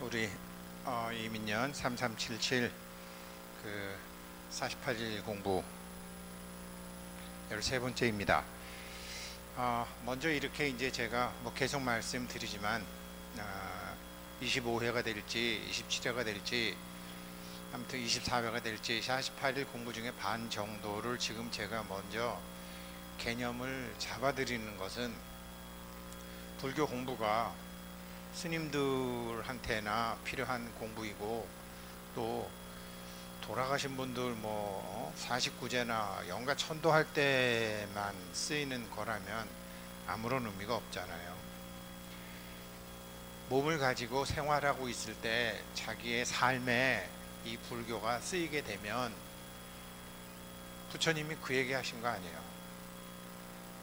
우리 이민년 3377 그 48일 공부 13번째입니다. 먼저 이렇게 이제 제가 뭐 계속 말씀드리지만 25회가 될지 27회가 될지 아무튼 24회가 될지 48일 공부 중에 반 정도를 지금 제가 먼저 개념을 잡아드리는 것은 불교 공부가 스님들한테나 필요한 공부이고, 또 돌아가신 분들 뭐 49제나 영가 천도할 때만 쓰이는 거라면 아무런 의미가 없잖아요. 몸을 가지고 생활하고 있을 때 자기의 삶에 이 불교가 쓰이게 되면 부처님이 그 얘기 하신 거 아니에요.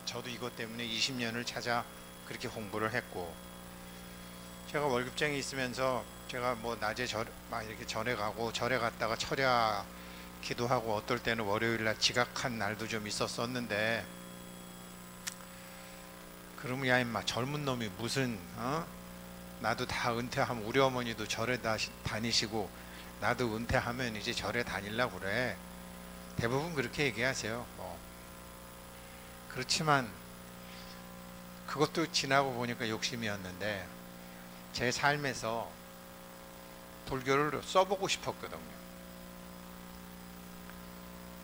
저도 이것 때문에 20년을 찾아 그렇게 공부를 했고, 제가 월급쟁이 있으면서 제가 뭐 낮에 막 이렇게 절에 가고, 절에 갔다가 철야 기도하고, 어떨 때는 월요일날 지각한 날도 좀 있었었는데, 그러면 야 임마 젊은 놈이 무슨 나도 다 은퇴하면, 우리 어머니도 절에 다니시고 나도 은퇴하면 이제 절에 다니려고 그래. 대부분 그렇게 얘기하세요. 그렇지만 그것도 지나고 보니까 욕심이었는데, 제 삶에서 불교를 써보고 싶었거든요.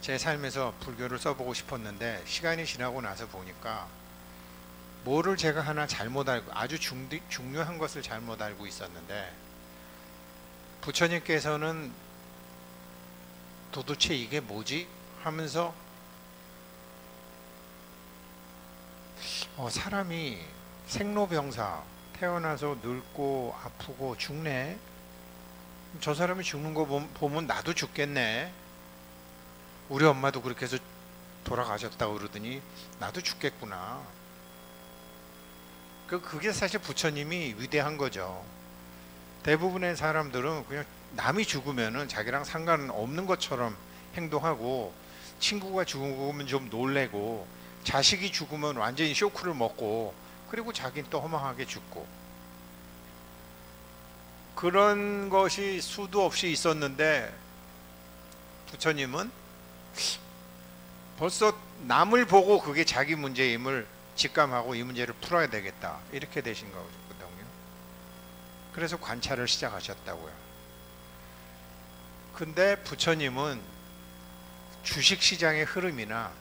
제 삶에서 불교를 써보고 싶었는데, 시간이 지나고 나서 보니까 뭐를 제가 하나 잘못 알고, 아주 중요한 것을 잘못 알고 있었는데, 부처님께서는 도대체 이게 뭐지? 하면서 사람이 생로병사, 태어나서 늙고 아프고 죽네. 저 사람이 죽는 거 보면 나도 죽겠네. 우리 엄마도 그렇게 해서 돌아가셨다고 그러더니 나도 죽겠구나. 그게 사실 부처님이 위대한 거죠. 대부분의 사람들은 그냥 남이 죽으면은 자기랑 상관없는 것처럼 행동하고, 친구가 죽으면 좀 놀래고, 자식이 죽으면 완전히 쇼크를 먹고, 그리고 자기는 또 허망하게 죽고, 그런 것이 수도 없이 있었는데, 부처님은 벌써 남을 보고 그게 자기 문제임을 직감하고 이 문제를 풀어야 되겠다, 이렇게 되신 거거든요. 그래서 관찰을 시작하셨다고요. 근데 부처님은 주식시장의 흐름이나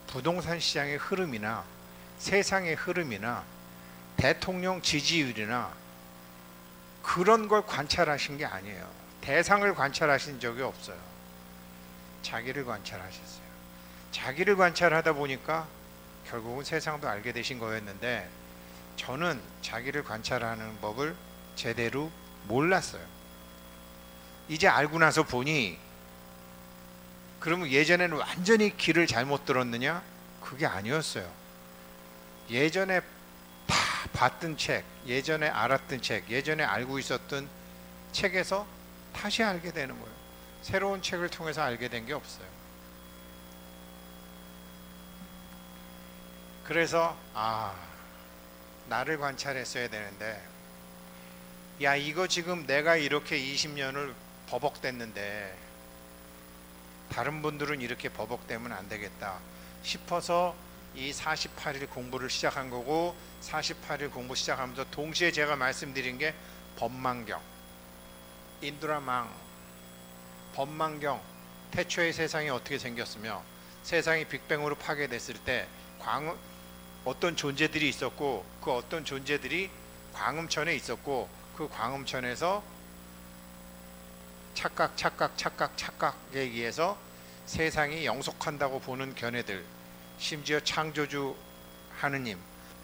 부동산 시장의 흐름이나 세상의 흐름이나 대통령 지지율이나 그런 걸 관찰하신 게 아니에요. 대상을 관찰하신 적이 없어요. 자기를 관찰하셨어요. 자기를 관찰하다 보니까 결국은 세상도 알게 되신 거였는데, 저는 자기를 관찰하는 법을 제대로 몰랐어요. 이제 알고 나서 보니, 그러면 예전에는 완전히 길을 잘못 들었느냐? 그게 아니었어요. 예전에 다 봤던 책, 예전에 알았던 책, 예전에 알고 있었던 책에서 다시 알게 되는 거예요. 새로운 책을 통해서 알게 된 게 없어요. 그래서 나를 관찰했어야 되는데, 야 이거 지금 내가 이렇게 20년을 버벅댔는데 다른 분들은 이렇게 버벅대면 안 되겠다 싶어서 이 48일 공부를 시작한 거고, 48일 공부 시작하면서 동시에 제가 말씀드린 게 법망경, 인두라망, 법망경, 태초의 세상이 어떻게 생겼으며, 세상이 빅뱅으로 파괴됐을 때 어떤 존재들이 있었고, 그 어떤 존재들이 광음천에 있었고, 그 광음천에서 착각에 의해서 세상이 영속한다고 보는 견해들, 심지어 창조주 하느님,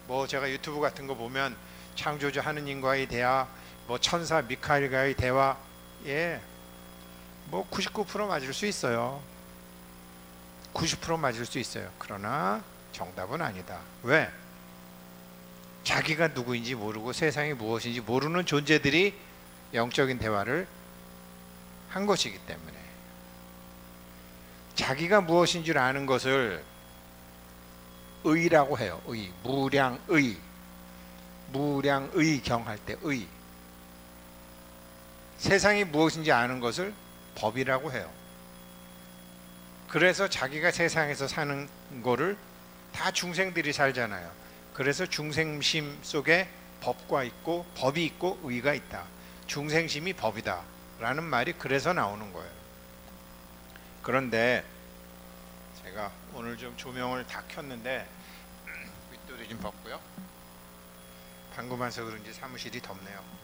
뭐 제가 유튜브 같은 거 보면 창조주 하느님과의 대화, 뭐 천사 미카엘과의 대화, 뭐 99% 맞을 수 있어요. 90% 맞을 수 있어요. 그러나 정답은 아니다. 왜? 자기가 누구인지 모르고 세상이 무엇인지 모르는 존재들이 영적인 대화를 한 것이기 때문에, 자기가 무엇인 줄 아는 것을 의라고 해요. 의, 무량의, 무량의 경할 때 의. 세상이 무엇인지 아는 것을 법이라고 해요. 그래서 자기가 세상에서 사는 거를 다 중생들이 살잖아요. 그래서 중생심 속에 법과 있고 법이 있고 의가 있다. 중생심이 법이다 라는 말이 그래서 나오는 거예요. 그런데 제가 오늘 좀 조명을 다 켰는데 윗도리 좀 벗고요. 방금 와서 그런지 사무실이 덥네요.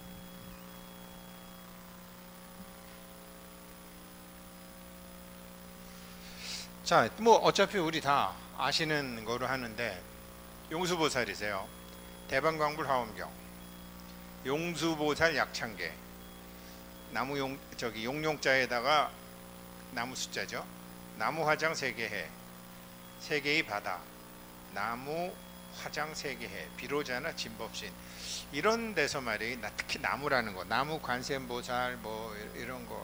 자, 뭐 어차피 우리 다 아시는 거로 하는데 용수보살이세요. 대방광불 화엄경, 용수보살 약창계, 나무 용용자에다가 나무 숫자죠. 나무 화장 세계해, 세계의 바다, 나무 화장 세계해, 비로자나 진법신, 이런 데서 말이 특히 나무라는 거, 나무 관세음보살 뭐 이런 거,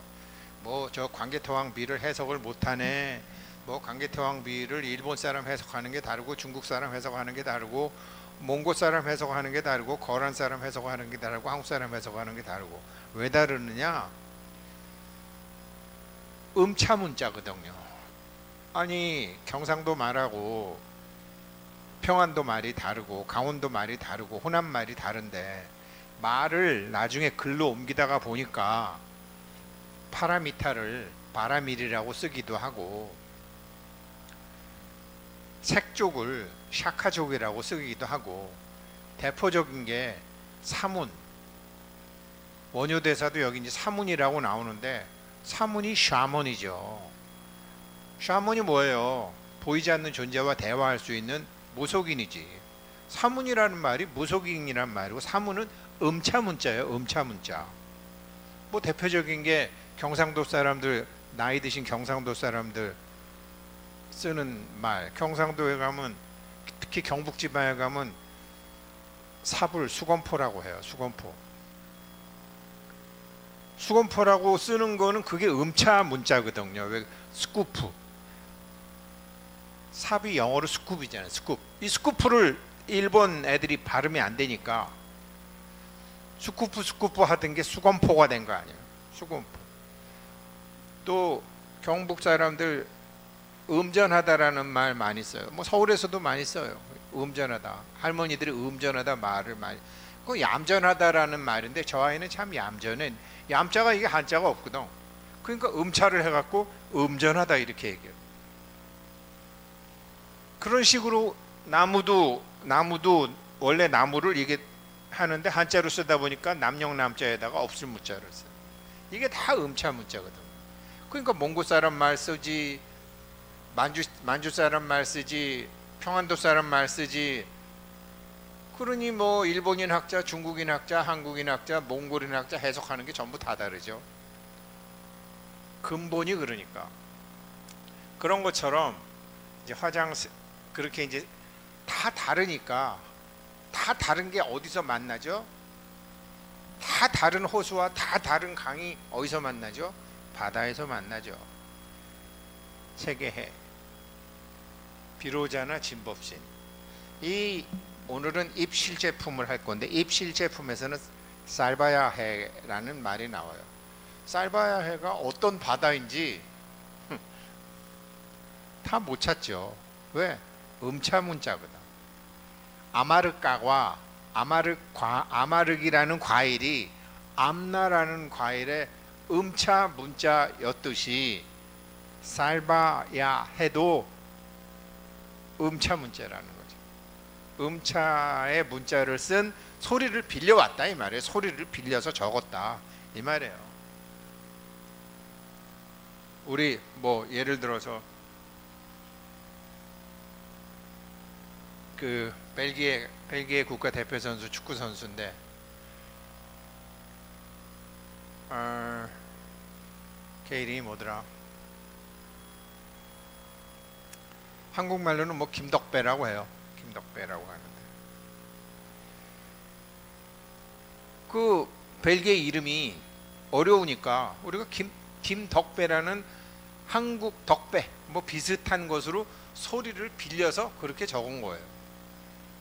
뭐 저 광개토왕비를 해석을 못하네. 뭐 광개토왕비를 일본 사람 해석하는 게 다르고 중국 사람 해석하는 게 다르고 몽고 사람 해석하는 게 다르고 거란 사람 해석하는 게 다르고 한국 사람 해석하는 게 다르고, 왜 다르느냐? 음차 문자거든요. 아니 경상도 말하고 평안도 말이 다르고 강원도 말이 다르고 호남 말이 다른데 말을 나중에 글로 옮기다가 보니까 파라미타를 바라밀이라고 쓰기도 하고 색족을 샤카족이라고 쓰기도 하고, 대표적인 게 사문, 원효대사도 여기 이제 사문이라고 나오는데 사문이 샤먼이죠. 샤먼이 뭐예요? 보이지 않는 존재와 대화할 수 있는 무속인이지. 사문이라는 말이 무속인이란 말이고 사문은 음차 문자예요. 음차 문자. 뭐 대표적인 게 경상도 사람들, 나이 드신 경상도 사람들 쓰는 말, 경상도에 가면 특히 경북 지방에 가면 사불, 수건포라고 해요. 수건포. 수건포라고 쓰는 거는 그게 음차 문자거든요. 왜 스쿠프. 삽이 영어로 스쿱이잖아요. 스쿱. 이 스쿠프를 일본 애들이 발음이 안 되니까 스쿠프 하던 게 수건포가 된 거 아니에요. 수건포. 또 경북 사람들 음전하다라는 말 많이 써요. 뭐 서울에서도 많이 써요. 음전하다. 할머니들이 음전하다 말을 많이. 그 얌전하다라는 말인데 저 아이는 참 얌전해. 얌자가 이게 한자가 없거든. 그러니까 음차를 해갖고 음전하다 이렇게 얘기해요. 그런 식으로 나무도 원래 나무를 이게 하는데 한자로 쓰다 보니까 남영남자에다가 없을 문자를 써요. 이게 다 음차 문자거든. 그러니까 몽고 사람 말 쓰지, 만주 사람 말 쓰지, 평안도 사람 말 쓰지. 그러니 뭐 일본인 학자, 중국인 학자, 한국인 학자, 몽골인 학자 해석하는 게 전부 다 다르죠. 근본이 그러니까. 그런 것처럼 이제 그렇게 이제 다 다르니까, 다 다른 게 어디서 만나죠? 다 다른 호수와 다 다른 강이 어디서 만나죠? 바다에서 만나죠. 세계해, 비로자나 진법신. 오늘은 입실 제품을 할 건데 입실 제품에서는 쌀바야해라는 말이 나와요. 쌀바야해가 어떤 바다인지 다 못 찾죠. 왜? 음차 문자거든. 아마르가와 아마르기라는 과일이 암나라는 과일의 음차 문자였듯이 쌀바야해도 음차 문자라는 거죠. 음차의 문자를 쓴 소리를 빌려왔다 이 말이에요. 소리를 빌려서 적었다 이 말이에요. 우리 뭐 예를 들어서 그 벨기에 국가 대표 선수, 축구 선수인데 걔 이름이 뭐더라? 한국말로는 뭐 김덕배라고 해요. 김덕배라고 하는데 그 벨기에 이름이 어려우니까 우리가 김덕배라는 한국 덕배 뭐 비슷한 것으로 소리를 빌려서 그렇게 적은 거예요.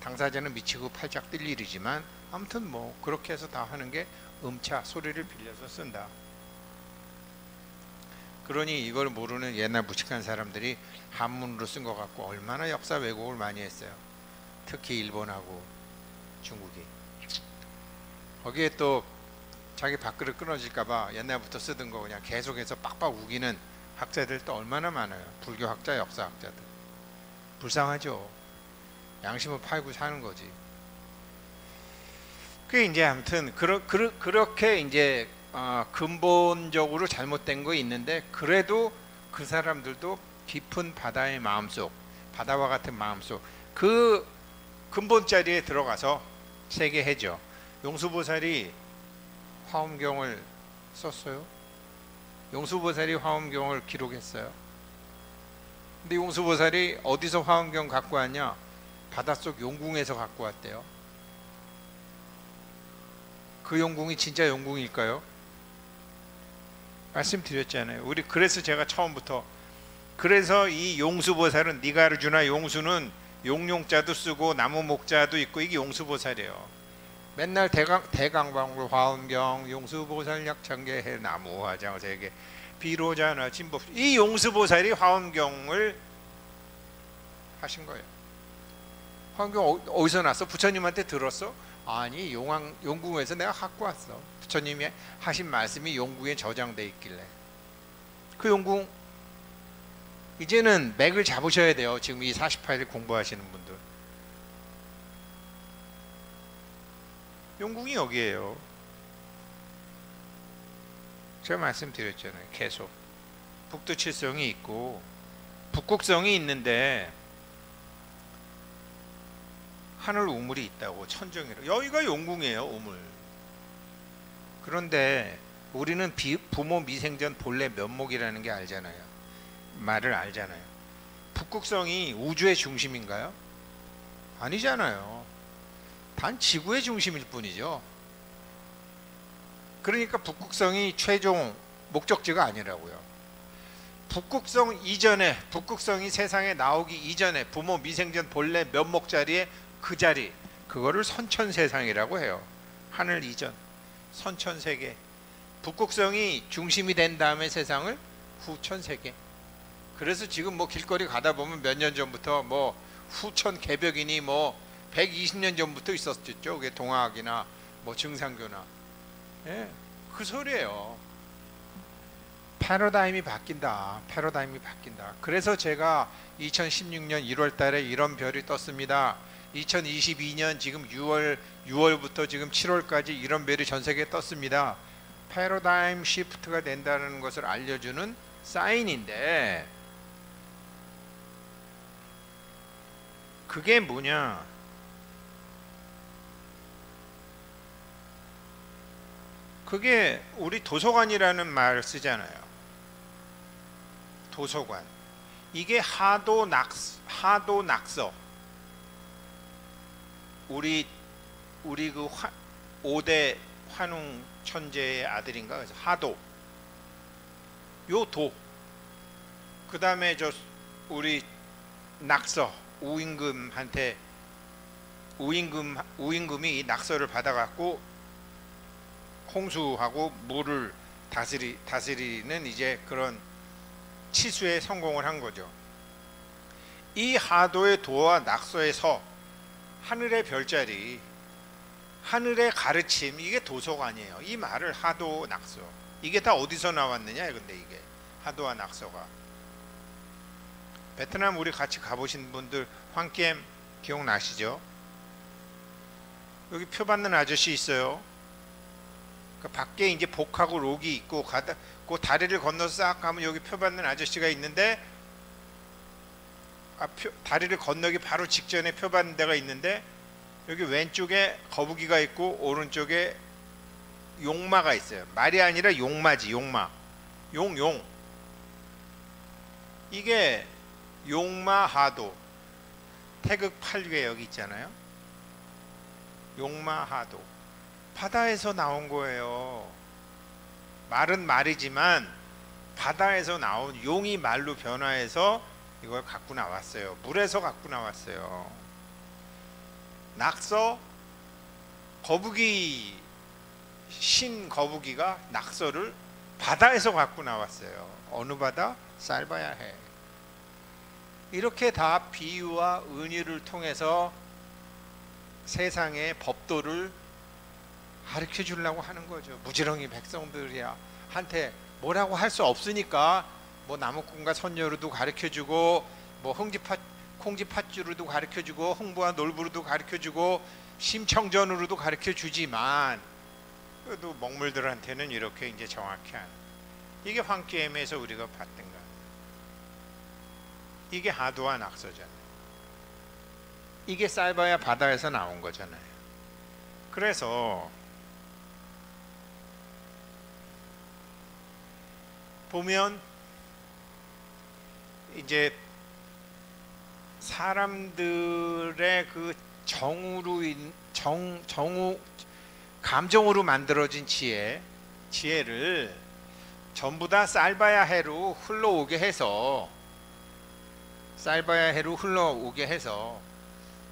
당사자는 미치고 팔짝 뛸 일이지만 아무튼 뭐 그렇게 해서 다 하는 게 음차, 소리를 빌려서 쓴다. 그러니 이걸 모르는 옛날 무식한 사람들이 한문으로 쓴 것 같고 얼마나 역사 왜곡을 많이 했어요. 특히 일본하고 중국이. 거기에 또 자기 밥그릇 끊어질까봐 옛날부터 쓰던 거 그냥 계속해서 빡빡 우기는 학자들 또 얼마나 많아요. 불교학자, 역사학자들. 불쌍하죠. 양심을 팔고 사는 거지. 그게 이제 아무튼 그렇게 이제 근본적으로 잘못된 거 있는데, 그래도 그 사람들도 깊은 바다의 마음속, 바다와 같은 마음속 그 근본 자리에 들어가서 세계해죠. 용수보살이 화엄경을 썼어요. 용수보살이 화엄경을 기록했어요. 근데 용수보살이 어디서 화엄경 갖고 왔냐? 바닷속 용궁에서 갖고 왔대요. 그 용궁이 진짜 용궁일까요? 말씀드렸잖아요. 우리 그래서 제가 처음부터, 그래서 이 용수보살은 니가르주나 용수는 용용자도 쓰고 나무 목자도 있고 이게 용수보살이에요. 맨날 대강방울 화엄경 용수보살 약창계해 나무 화장 세계 비로자나 진법, 이 용수보살이 화엄경을 하신 거예요. 화엄경 어디서 났어? 부처님한테 들었어? 아니, 용궁에서 내가 갖고 왔어. 부처님이 하신 말씀이 용궁에 저장돼 있길래. 그 용궁 이제는 맥을 잡으셔야 돼요. 지금 이 48일 공부하시는 분들. 용궁이 여기에요. 제가 말씀드렸잖아요. 계속 북두칠성이 있고 북극성이 있는데 하늘 우물이 있다고, 천정이라. 여기가 용궁이에요, 우물. 그런데 우리는 부모 미생전 본래 면목이라는 게 알잖아요. 말을 알잖아요. 북극성이 우주의 중심인가요? 아니잖아요. 단 지구의 중심일 뿐이죠. 그러니까 북극성이 최종 목적지가 아니라고요. 북극성 이전에, 북극성이 세상에 나오기 이전에 부모 미생전 본래 면목 자리에 그 자리, 그거를 선천세상이라고 해요. 하늘 이전, 선천세계. 북극성이 중심이 된 다음에 세상을 후천세계. 그래서 지금 뭐 길거리 가다 보면 몇 년 전부터 뭐 후천 개벽이니 뭐 120년 전부터 있었죠. 그게 동화학이나 뭐 증상교나. 예, 그 소리예요. 패러다임이 바뀐다. 패러다임이 바뀐다. 그래서 제가 2016년 1월 달에 이런 별이 떴습니다. 2022년 지금 6월부터 지금 7월까지 이런 별이 전 세계에 떴습니다. 패러다임 시프트가 된다는 것을 알려주는 사인인데, 그게 뭐냐? 그게 우리 도서관이라는 말 쓰잖아요. 도서관. 이게 하도 낙서. 우리 그 5대 환웅 천재의 아들인가? 그래서 하도. 요 도. 그 다음에 저 우리 낙서 우임금한테, 우임금이 이 낙서를 받아갖고 홍수하고 물을 다스리는 이제 그런 치수에 성공을 한 거죠. 이 하도의 도와 낙서의 서, 하늘의 별자리, 하늘의 가르침, 이게 도서관이에요. 이 말을 하도 낙서, 이게 다 어디서 나왔느냐? 근데 이게 하도와 낙서가, 베트남 우리 같이 가보신 분들 황캠 기억나시죠? 여기 표 받는 아저씨 있어요. 그 밖에 이제 복하고 록이 있고 그 다리를 건너서 싹 가면 여기 표 받는 아저씨가 있는데, 다리를 건너기 바로 직전에 표 받는 데가 있는데, 여기 왼쪽에 거북이가 있고 오른쪽에 용마가 있어요. 말이 아니라 용마지. 용마, 용. 이게 용마하도, 태극 8개 여기 있잖아요. 용마하도 바다에서 나온 거예요. 말은 말이지만 바다에서 나온, 용이 말로 변화해서 이걸 갖고 나왔어요. 물에서 갖고 나왔어요. 낙서, 거북이 신 거북이가 낙서를 바다에서 갖고 나왔어요. 어느 바다? 쌀바야 해. 이렇게 다 비유와 은유를 통해서 세상의 법도를 가르쳐 주려고 하는 거죠. 무지렁이 백성들이야 한테 뭐라고 할 수 없으니까 뭐 나무꾼과 선녀로도 가르쳐 주고 뭐 콩지 팥주로도 가르쳐 주고 흥부와 놀부로도 가르쳐 주고 심청전으로도 가르쳐 주지만 그래도 먹물들한테는 이렇게 이제 정확히 하는, 이게 황기엠에서 우리가 봤던 거. 이게 하도와 낙서잖아요. 이게 쌀바야 바다에서 나온 거잖아요. 그래서 보면 이제 사람들의 그 정우 감정으로 만들어진 지혜를 전부 다 쌀바야 해로 흘러오게 해서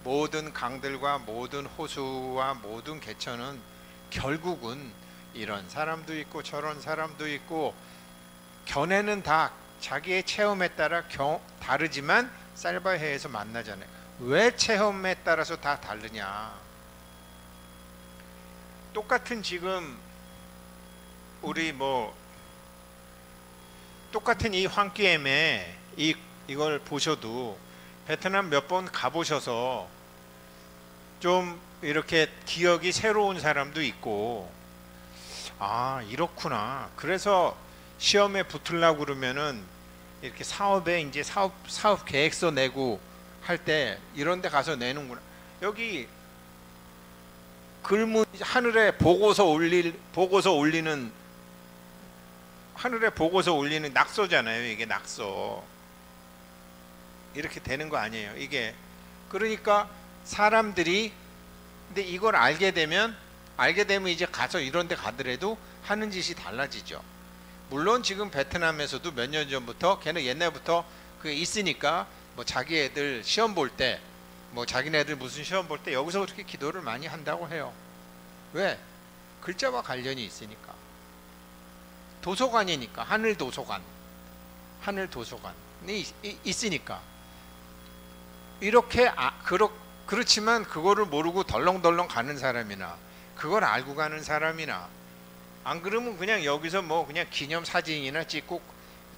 모든 강들과 모든 호수와 모든 개천은 결국은 이런 사람도 있고 저런 사람도 있고 견해는 다 자기의 체험에 따라 다르지만 쌀바야해에서 만나잖아요. 왜 체험에 따라서 다 다르냐? 똑같은 지금 우리 똑같은 이 황기엠에 이걸 보셔도 베트남 몇 번 가보셔서 좀 이렇게 기억이 새로운 사람도 있고, 아 이렇구나. 그래서 시험에 붙으려고 그러면은 이렇게 사업에 이제 사업 계획서 내고 할 때 이런 데 가서 내는구나. 여기 글문 하늘에 보고서 올리는 낙서잖아요. 이게 낙서. 이렇게 되는 거 아니에요. 이게 그러니까 사람들이 근데 이걸 알게 되면 이제 가서 이런 데 가더라도 하는 짓이 달라지죠. 물론 지금 베트남에서도 몇 년 전부터 걔는 옛날부터 그게 있으니까 뭐 자기 애들 시험 볼 때 뭐 자기네들 무슨 시험 볼 때 여기서 그렇게 기도를 많이 한다고 해요. 왜? 글자와 관련이 있으니까. 도서관이니까. 하늘 도서관이 있으니까. 이렇게 그렇지만 그거를 모르고 덜렁덜렁 가는 사람이나 그걸 알고 가는 사람이나 안 그러면 그냥 여기서 뭐 그냥 기념 사진이나 찍고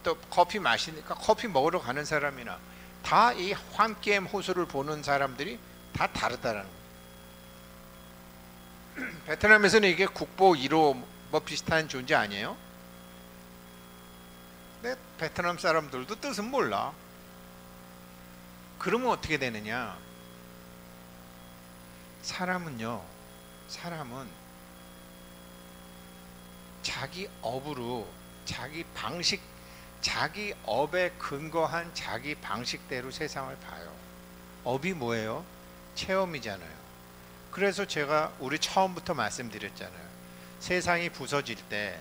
또 커피 마시니까 커피 먹으러 가는 사람이나 다 이 황기엠 호수를 보는 사람들이 다 다르다라는 거예요. 베트남에서는 이게 국보 1호 뭐 비슷한 존재 아니에요? 근데 베트남 사람들도 뜻은 몰라. 그러면 어떻게 되느냐? 사람은 자기 업으로 자기 업에 근거한 자기 방식대로 세상을 봐요. 업이 뭐예요? 체험이잖아요. 그래서 우리 처음부터 말씀드렸잖아요. 세상이 부서질 때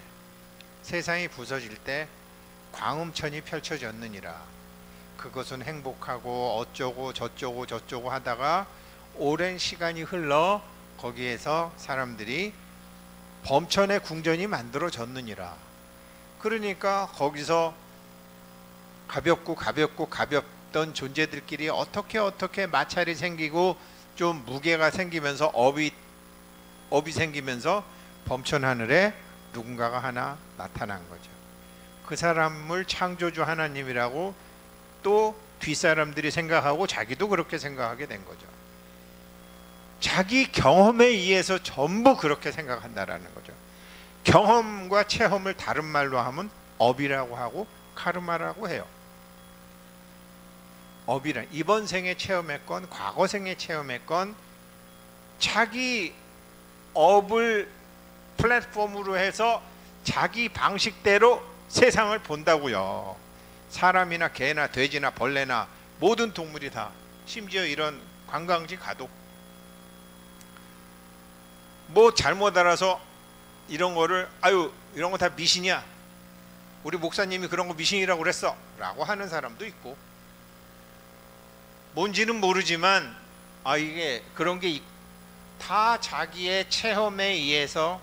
광음천이 펼쳐졌느니라. 그것은 행복하고 어쩌고 저쩌고 하다가 오랜 시간이 흘러 거기에서 사람들이 범천의 궁전이 만들어졌느니라. 그러니까 거기서 가볍던 존재들끼리 어떻게 마찰이 생기고 좀 무게가 생기면서 업이 생기면서 범천 하늘에 누군가가 하나 나타난 거죠. 그 사람을 창조주 하나님이라고 또 뒷사람들이 생각하고 자기도 그렇게 생각하게 된 거죠. 자기 경험에 의해서 전부 그렇게 생각한다라는 거죠. 경험과 체험을 다른 말로 하면 업이라고 하고 카르마라고 해요. 업이란 이번 생에 체험했건 과거 생에 체험했건 자기 업을 플랫폼으로 해서 자기 방식대로 세상을 본다고요. 사람이나 개나 돼지나 벌레나 모든 동물이 다, 심지어 이런 관광지 가도 뭐 잘못 알아서 이런 거를 이런 거 다 미신이야, 우리 목사님이 그런 거 미신이라고 그랬어 라고 하는 사람도 있고, 뭔지는 모르지만 이게 그런 게 다 자기의 체험에 의해서,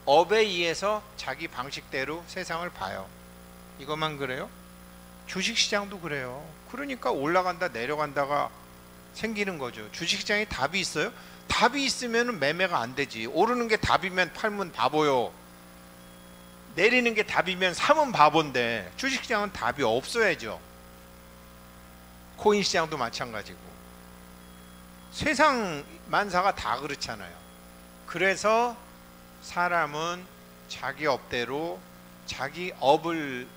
업에 의해서 자기 방식대로 세상을 봐요. 이것만 그래요? 주식시장도 그래요. 그러니까 올라간다 내려간다가 생기는 거죠. 주식시장에 답이 있어요? 답이 있으면 매매가 안 되지. 오르는 게 답이면 팔면 바보요. 내리는 게 답이면 사면 바본데, 주식시장은 답이 없어야죠. 코인시장도 마찬가지고. 세상 만사가 다 그렇잖아요. 그래서 사람은 자기 업대로, 자기 업을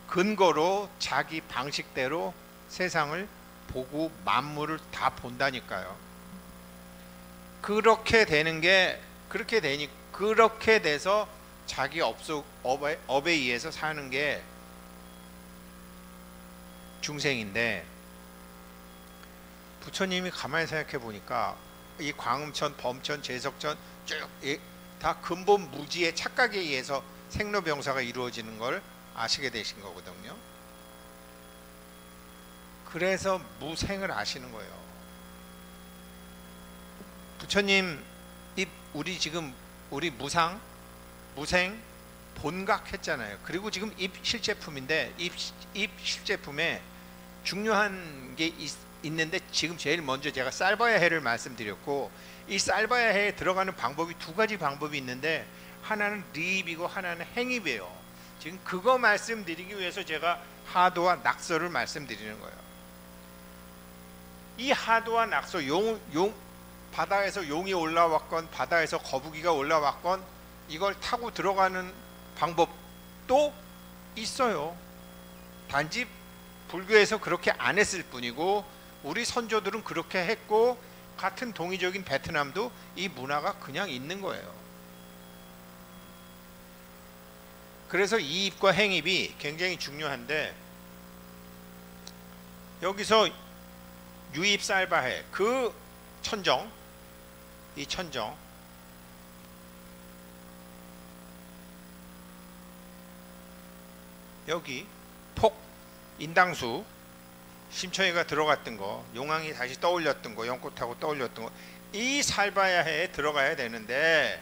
근거로, 자기 방식대로 세상을 보고 만물을 다 본다니까요. 그렇게 되는 게, 그렇게 돼서 자기 업에 의해서 사는 게 중생인데, 부처님이 가만히 생각해 보니까 이 광음천, 범천, 제석천 쭉 다 근본 무지의 착각에 의해서 생로병사가 이루어지는 걸 아시게 되신 거거든요. 그래서 무생을 아시는 거예요. 부처님 우리 무생 본각 했잖아요. 그리고 지금 입 실제품인데, 입 실제품에 중요한 게 있는데, 지금 제일 먼저 제가 쌀바야 해를 말씀드렸고, 이 쌀바야 해에 들어가는 방법이 두 가지 방법이 있는데, 하나는 리입이고 하나는 행입이에요. 지금 그거 말씀드리기 위해서 제가 하도와 낙서를 말씀드리는 거예요. 이 하도와 낙서, 바다에서 용이 올라왔건 바다에서 거북이가 올라왔건 이걸 타고 들어가는 방법도 있어요. 단지 불교에서 그렇게 안 했을 뿐이고, 우리 선조들은 그렇게 했고, 같은 동이적인 베트남도 이 문화가 그냥 있는 거예요. 그래서 이입과 행입이 굉장히 중요한데, 여기서 유입살바해, 그 천정, 이 천정, 여기 폭, 인당수, 심청이가 들어갔던 거, 용왕이 다시 떠올렸던 거, 연꽃하고 떠올렸던 거, 이 살바야해에 들어가야 되는데,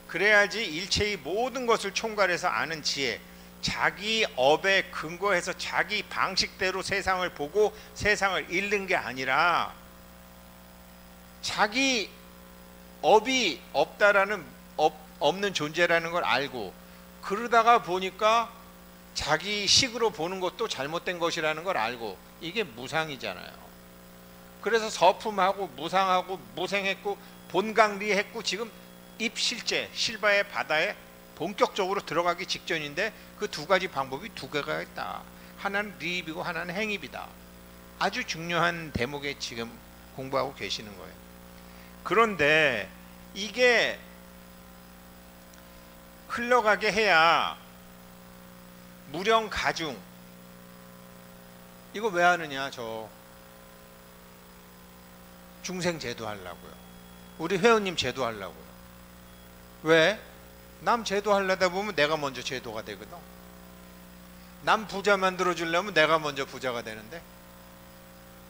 그래야지 일체의 모든 것을 총괄해서 아는 지혜, 자기 업에 근거해서 자기 방식대로 세상을 보고 세상을 읽는 게 아니라, 자기 업이 없다라는, 없는 존재라는 걸 알고, 그러다가 보니까 자기 식으로 보는 것도 잘못된 것이라는 걸 알고, 이게 무상이잖아요. 그래서 서품하고 무상하고 무생했고 본강리했고, 지금 입실제, 실바의 바다에 본격적으로 들어가기 직전인데, 그 두 가지 방법이 두 개가 있다. 하나는 리입이고 하나는 행입이다. 아주 중요한 대목에 지금 공부하고 계시는 거예요. 그런데 이게 흘러가게 해야 무령가중, 이거 왜 하느냐, 저 중생 제도하려고요. 우리 회원님 제도하려고요. 왜? 남 제도하려다 보면 내가 먼저 제도가 되거든. 남 부자 만들어주려면 내가 먼저 부자가 되는데,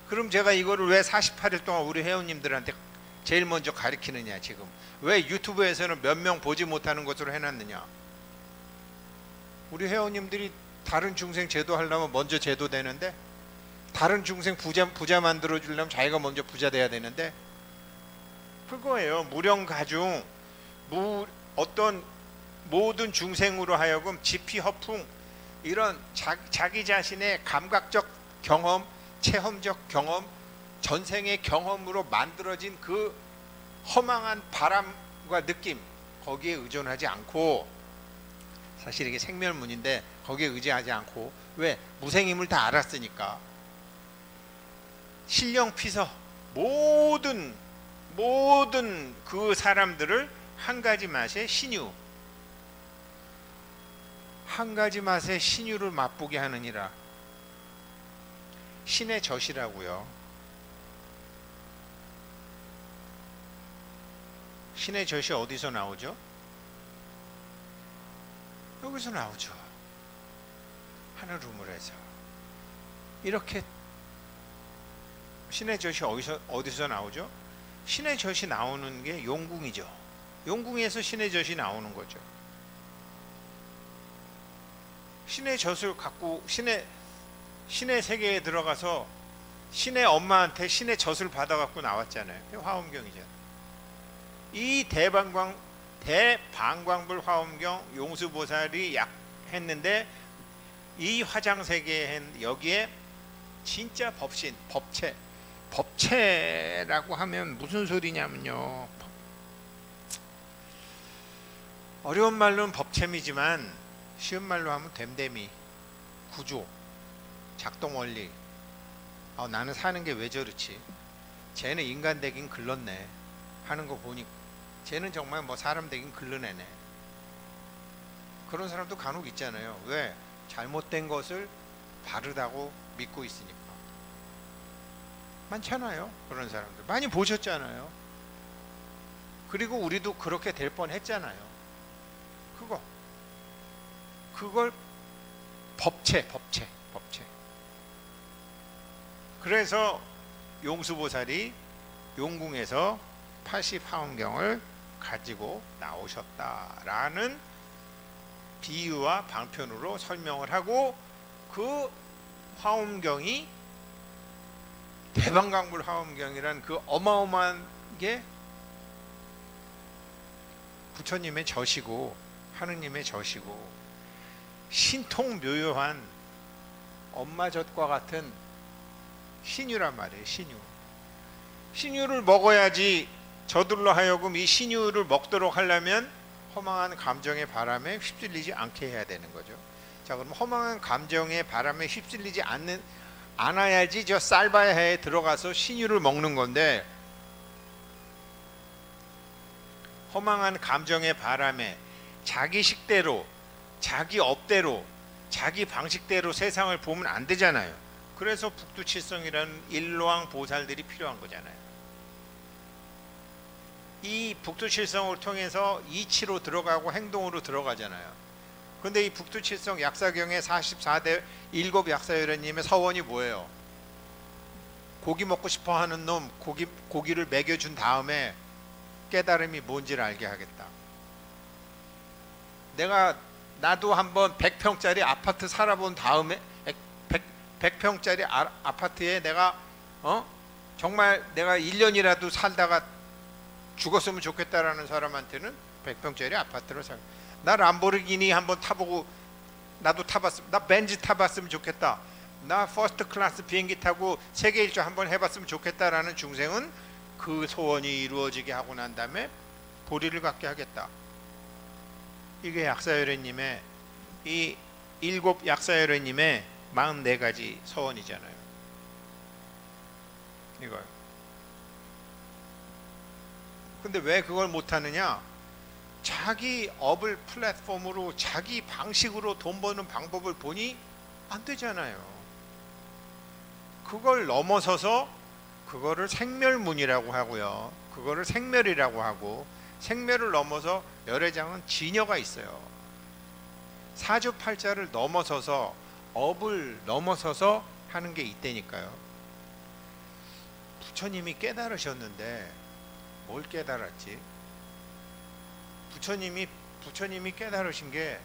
그럼 제가 이거를 왜 48일 동안 우리 회원님들한테 제일 먼저 가르치느냐. 지금 왜 유튜브에서는 몇 명 보지 못하는 것으로 해놨느냐. 우리 회원님들이 다른 중생 제도하려면 먼저 제도되는데, 다른 중생 부자 만들어주려면 자기가 먼저 부자 돼야 되는데, 그거예요. 무령가중, 어떤 모든 중생으로 하여금 지피허풍, 이런 자기 자신의 감각적 경험, 체험적 경험, 전생의 경험으로 만들어진 그 허망한 바람과 느낌, 거기에 의존하지 않고, 사실 이게 생멸문인데 거기에 의지하지 않고, 왜? 무생임을 다 알았으니까 신령피서 모든 그 사람들을 한 가지 맛의 신유, 한 가지 맛의 신유를 맛보게 하느니라. 신의 젖이라고요. 신의 젖이 어디서 나오죠? 여기서 나오죠. 하늘 우물에서. 이렇게 신의 젖이 어디서 나오죠? 신의 젖이 나오는 게 용궁이죠. 용궁에서 신의 젖이 나오는 거죠. 신의 젖을 갖고 신의 세계에 들어가서 신의 엄마한테 신의 젖을 받아갖고 나왔잖아요. 화엄경이잖아요. 이 대방광불 화엄경 용수보살이 했는데 이 화장세계에 여기에 진짜 법신, 법체라고 하면 무슨 소리냐면요, 어려운 말로는 법체미지만 쉬운 말로 하면 됨됨이, 구조, 작동원리. 나는 사는 게 왜 저렇지, 쟤는 인간 되긴 글렀네 하는 거 보니 쟤는 정말 뭐 사람 되긴 글러내네. 그런 사람도 간혹 있잖아요. 왜? 잘못된 것을 바르다고 믿고 있으니까. 많잖아요. 그런 사람들 많이 보셨잖아요. 그리고 우리도 그렇게 될 뻔했잖아요. 그걸 법체. 그래서 용수보살이 용궁에서 80화엄경을 가지고 나오셨다라는 비유와 방편으로 설명을 하고, 그 화엄경이 대방광불 화엄경이란 그 어마어마한 게 부처님의 젖이고 하느님의 젖이고 신통묘요한 엄마 젖과 같은 신유란 말이에요. 신유를 먹어야지 저들로 하여금 이 신유를 먹도록 하려면 허망한 감정의 바람에 휩쓸리지 않게 해야 되는 거죠. 자, 그럼 허망한 감정의 바람에 휩쓸리지 않아야지 저 쌀바야에 들어가서 신유를 먹는 건데, 허망한 감정의 바람에 자기 식대로, 자기 업대로, 자기 방식대로 세상을 보면 안 되잖아요. 그래서 북두칠성이라는 일로왕 보살들이 필요한 거잖아요. 이 북두칠성을 통해서 이치로 들어가고 행동으로 들어가잖아요. 근데 이 북두칠성 약사경의 44대 7 약사열애님의 서원이 뭐예요? 고기 먹고 싶어 하는 놈 고기를 먹여준 다음에 깨달음이 뭔지를 알게 하겠다. 나도 한번 100평짜리 아파트 살아본 다음에 100평짜리 아파트에 내가 정말 내가 1년이라도 살다가 죽었으면 좋겠다라는 사람한테는 100평짜리 아파트를 나 람보르기니 한번 타보고, 나도 타봤으면, 나 벤츠 타봤으면 좋겠다, 나 퍼스트 클래스 비행기 타고 세계 일주 한번 해봤으면 좋겠다라는 중생은 그 소원이 이루어지게 하고 난 다음에 보리를 갖게 하겠다. 이게 약사열애님의 이 7 약사열애님의 44가지 서원이잖아요. 이걸. 근데 왜 그걸 못하느냐? 자기 업을 플랫폼으로 자기 방식으로 돈 버는 방법을 보니 안 되잖아요. 그걸 넘어서서 그거를 생멸문이라고 하고요, 그거를 생멸이라고 하고, 생멸을 넘어서 열애장은 진여가 있어요. 사주팔자를 넘어서서 업을 넘어서서 하는 게 있다니까요. 부처님이 깨달으셨는데 뭘 깨달았지? 부처님이 깨달으신 게,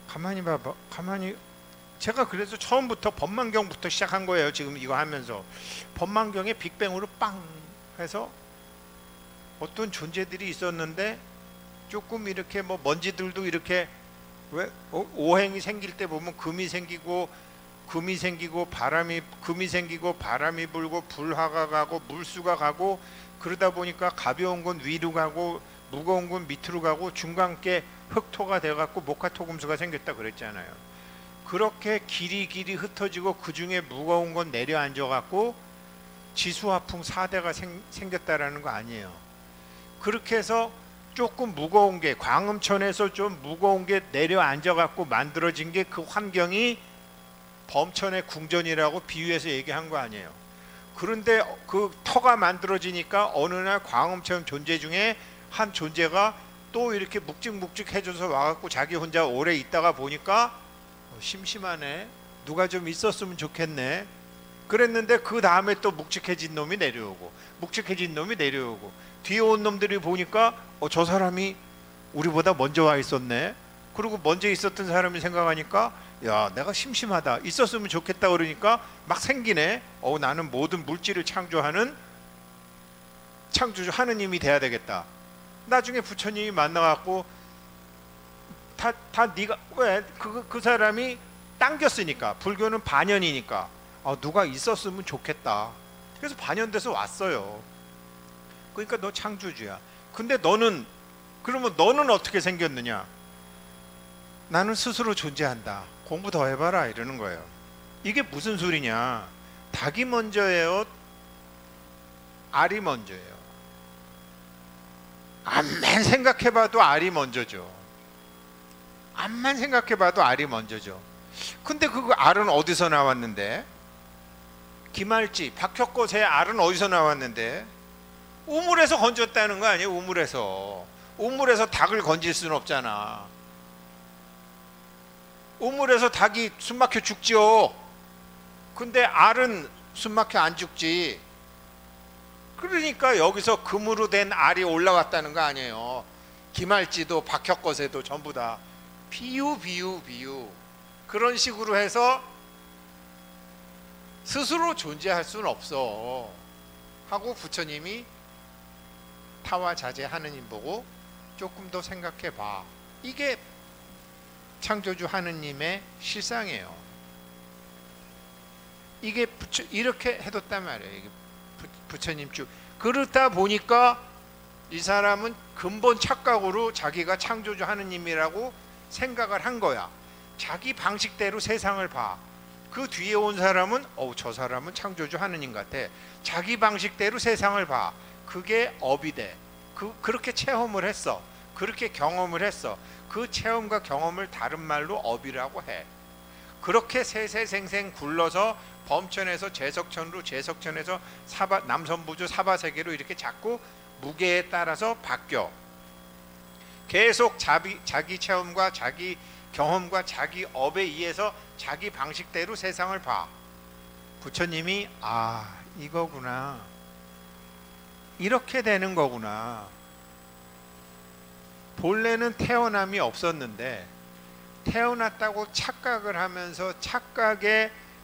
가만히 제가 그래서 처음부터 법망경부터 시작한 거예요. 지금 이거 하면서 법망경에 빅뱅으로 빵 해서 어떤 존재들이 있었는데, 조금 이렇게 뭐 먼지들도 이렇게, 왜 오행이 생길 때 보면 금이 생기고 금이 생기고 바람이 불고 불화가 가고 물수가 가고, 그러다 보니까 가벼운 건 위로 가고 무거운 건 밑으로 가고 중간께 흑토가 돼갖고 목화토금수가 생겼다 그랬잖아요. 그렇게 길이 흩어지고 그 중에 무거운 건 내려앉아갖고 지수화풍 4대가 생겼다라는 거 아니에요. 그렇게 해서 조금 무거운 게, 광음천에서 좀 무거운 게 내려앉아갖고 만들어진 게 그 환경이 범천의 궁전이라고 비유해서 얘기한 거 아니에요. 그런데 그 터가 만들어지니까 어느 날 광음천 존재 중에 한 존재가 또 이렇게 묵직묵직해져서 와갖고 자기 혼자 오래 있다가 보니까 심심하네, 누가 좀 있었으면 좋겠네, 그랬는데 그 다음에 또 묵직해진 놈이 내려오고 묵직해진 놈이 내려오고 뒤에 온 놈들이 보니까 저 사람이 우리보다 먼저 와 있었네. 그리고 먼저 있었던 사람이 생각하니까 야, 내가 심심하다, 있었으면 좋겠다, 그러니까 막 생기네. 나는 모든 물질을 창조하는 창조주 하느님이 돼야 되겠다. 나중에 부처님이 만나갖고 다 네가 왜 그 사람이 당겼으니까, 불교는 반연이니까 누가 있었으면 좋겠다. 그래서 반연돼서 왔어요. 그러니까 너 창조주야. 근데 그러면 너는 어떻게 생겼느냐? 나는 스스로 존재한다. 공부 더 해봐라, 이러는 거예요. 이게 무슨 소리냐? 닭이 먼저예요? 알이 먼저예요? 암만 생각해봐도 알이 먼저죠. 암만 생각해봐도 알이 먼저죠. 근데 그 알은 어디서 나왔는데? 기말지, 박혁거새 알은 어디서 나왔는데? 우물에서 건졌다는 거 아니에요? 우물에서 닭을 건질 수는 없잖아. 우물에서 닭이 숨막혀 죽지요. 근데 알은 숨막혀 안 죽지. 그러니까 여기서 금으로 된 알이 올라왔다는 거 아니에요. 기말지도 박혁거새도 전부 다 비유. 그런 식으로 해서 스스로 존재할 수는 없어 하고 부처님이 타와자재 하느님 보고 조금 더 생각해 봐. 이게 창조주 하느님의 실상이에요. 이게 이렇게 해뒀단 말이에요. 이게 부처님 쭉 그러다 보니까 이 사람은 근본 착각으로 자기가 창조주 하느님이라고 생각을 한 거야. 자기 방식대로 세상을 봐. 그 뒤에 온 사람은 저 사람은 창조주 하느님 같아. 자기 방식대로 세상을 봐. 그게 업이 돼. 그렇게 체험을 했어. 그렇게 경험을 했어. 그 체험과 경험을 다른 말로 업이라고 해. 그렇게 세세생생 굴러서 범천에서 제석천으로, 제석천에서 남선부주 사바세계로 이렇게 자꾸 무게에 따라서 바뀌어. 계속 자기 체험과 자기 경험과 자기 업에 의해서 자기 방식대로 세상을 봐. 부처님이 이거구나, 이렇게 되는 거구나. 본래는 태어남이 없었는데 태어났다고 착각을 하면서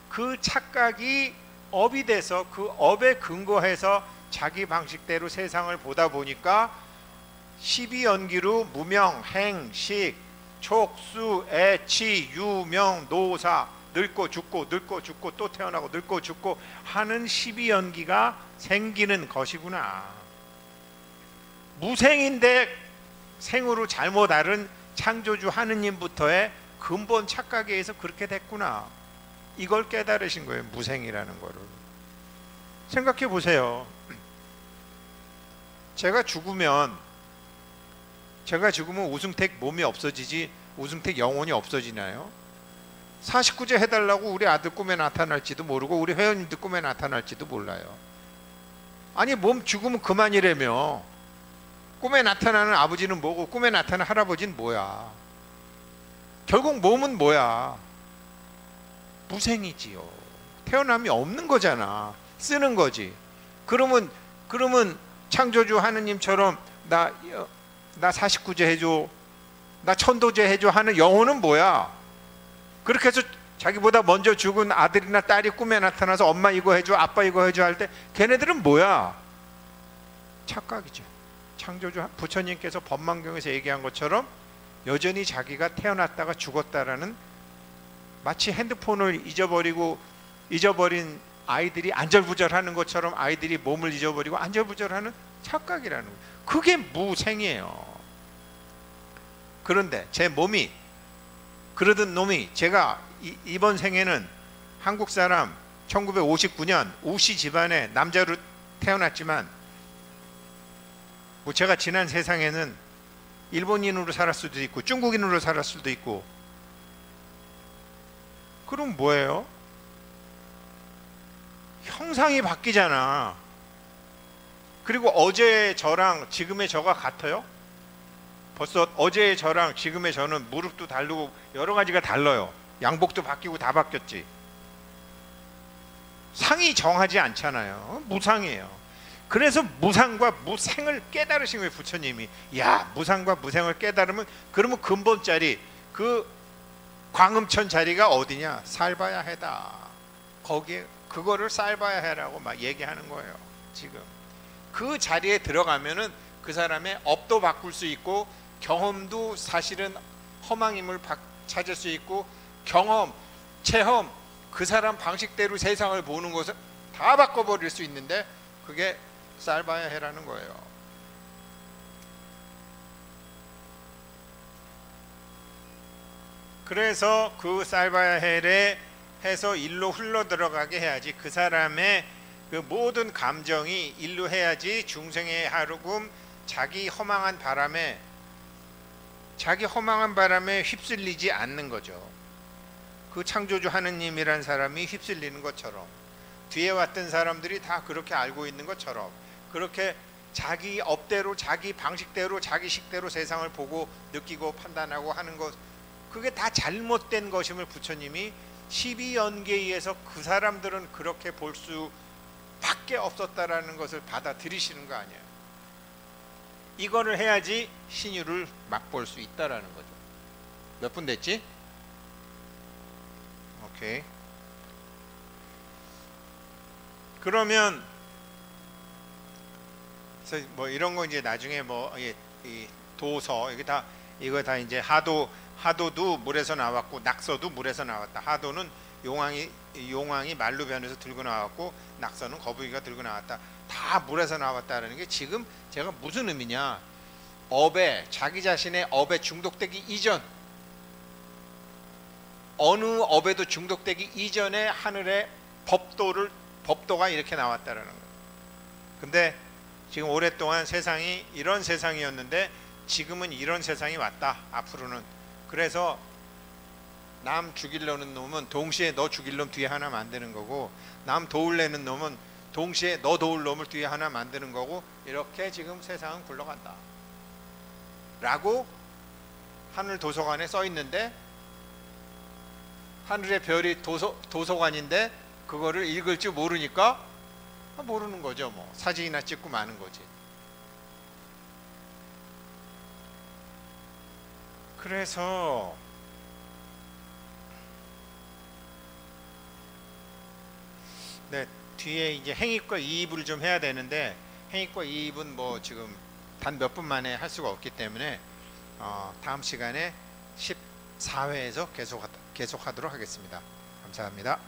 그 착각이 업이 돼서 그 업에 근거해서 자기 방식대로 세상을 보다 보니까 12연기로 무명, 행, 식, 촉수, 애치, 유명, 노사, 늙고 죽고 또 태어나고 늙고 죽고 하는 12연기가 생기는 것이구나. 무생인데 생으로 잘못 알은 창조주 하느님부터의 근본 착각에 의해서 그렇게 됐구나. 이걸 깨달으신 거예요. 무생이라는 거를. 생각해 보세요. 제가 죽으면 우승택 몸이 없어지지, 우승택 영혼이 없어지나요? 49제 해달라고 우리 아들 꿈에 나타날지도 모르고 우리 회원님들 꿈에 나타날지도 몰라요. 아니 몸 죽으면 그만이라며. 꿈에 나타나는 아버지는 뭐고 꿈에 나타나는 할아버지는 뭐야? 결국 몸은 뭐야? 무생이지요. 태어남이 없는 거잖아. 쓰는 거지. 그러면 창조주 하느님처럼 나 49제 해줘, 나 천도제 해줘 하는 영혼은 뭐야? 그렇게 해서 자기보다 먼저 죽은 아들이나 딸이 꿈에 나타나서 엄마 이거 해줘, 아빠 이거 해줘 할 때 걔네들은 뭐야? 착각이죠. 창조주 부처님께서 법망경에서 얘기한 것처럼 여전히 자기가 태어났다가 죽었다라는, 마치 핸드폰을 잊어버린 아이들이 안절부절하는 것처럼 아이들이 몸을 잊어버리고 안절부절하는 착각이라는 거예요. 그게 무생이에요. 그런데 제 몸이 그러던 놈이, 제가 이번 생에는 한국 사람 1959년 우씨 집안에 남자로 태어났지만 제가 지난 세상에는 일본인으로 살았을 수도 있고 중국인으로 살았을 수도 있고. 그럼 뭐예요? 형상이 바뀌잖아. 그리고 어제의 저랑 지금의 저가 같아요? 벌써 어제의 저랑 지금의 저는 무릎도 다르고 여러 가지가 달라요. 양복도 바뀌고 다 바뀌었지. 상이 정하지 않잖아요. 무상이에요. 그래서 무상과 무생을 깨달으신 거예요. 부처님이. 야, 무상과 무생을 깨달으면 그러면 근본 자리, 그 광음천 자리가 어디냐? 쌀바야 해다. 거기에 그거를 쌀바야 해라고 막 얘기하는 거예요. 지금 그 자리에 들어가면은 그 사람의 업도 바꿀 수 있고, 경험도 사실은 허망임을 찾을 수 있고, 경험, 체험, 그 사람 방식대로 세상을 보는 것을 다 바꿔버릴 수 있는데, 그게 쌀바야 해라는 거예요. 그래서 그 쌀바야 해를 해서 일로 흘러 들어가게 해야지, 그 사람의 그 모든 감정이 일로 해야지 중생의 하루금 자기 허망한 바람에 휩쓸리지 않는 거죠. 그 창조주 하느님이란 사람이 휩쓸리는 것처럼, 뒤에 왔던 사람들이 다 그렇게 알고 있는 것처럼, 그렇게 자기 업대로, 자기 방식대로, 자기 식대로 세상을 보고 느끼고 판단하고 하는 것, 그게 다 잘못된 것임을 부처님이 12연계에서 그 사람들은 그렇게 볼 수밖에 없었다라는 것을 받아들이시는 거 아니에요. 이거를 해야지 신유를 맛볼 수 있다라는 거죠. 몇 분 됐지? 오케이. 그러면 뭐 이런 거 이제 나중에 뭐 이 도서 이거 다 이제 하도도 물에서 나왔고, 낙서도 물에서 나왔다. 하도는 용왕이 말로 변해서 들고 나왔고, 낙서는 거북이가 들고 나왔다. 다 물에서 나왔다라는 게 지금 제가 무슨 의미냐? 자기 자신의 업에 중독되기 이전, 어느 업에도 중독되기 이전에 하늘의 법도가 이렇게 나왔다라는 거예요. 근데 지금 오랫동안 세상이 이런 세상이었는데 지금은 이런 세상이 왔다, 앞으로는. 그래서 남 죽이려는 놈은 동시에 너 죽일 놈 뒤에 하나 만드는 거고, 남 도울려는 놈은 동시에 너 도울 놈을 뒤에 하나 만드는 거고, 이렇게 지금 세상은 굴러간다 라고 하늘 도서관에 써 있는데, 하늘의 별이 도서관인데 그거를 읽을 줄 모르니까 모르는 거죠. 뭐 사진이나 찍고 마는 거지. 그래서 네, 뒤에 이제 행입과 이입을 좀 해야 되는데, 행입과 이입은 뭐 지금 단 몇 분 만에 할 수가 없기 때문에 다음 시간에 14회에서 계속하도록 하겠습니다. 감사합니다.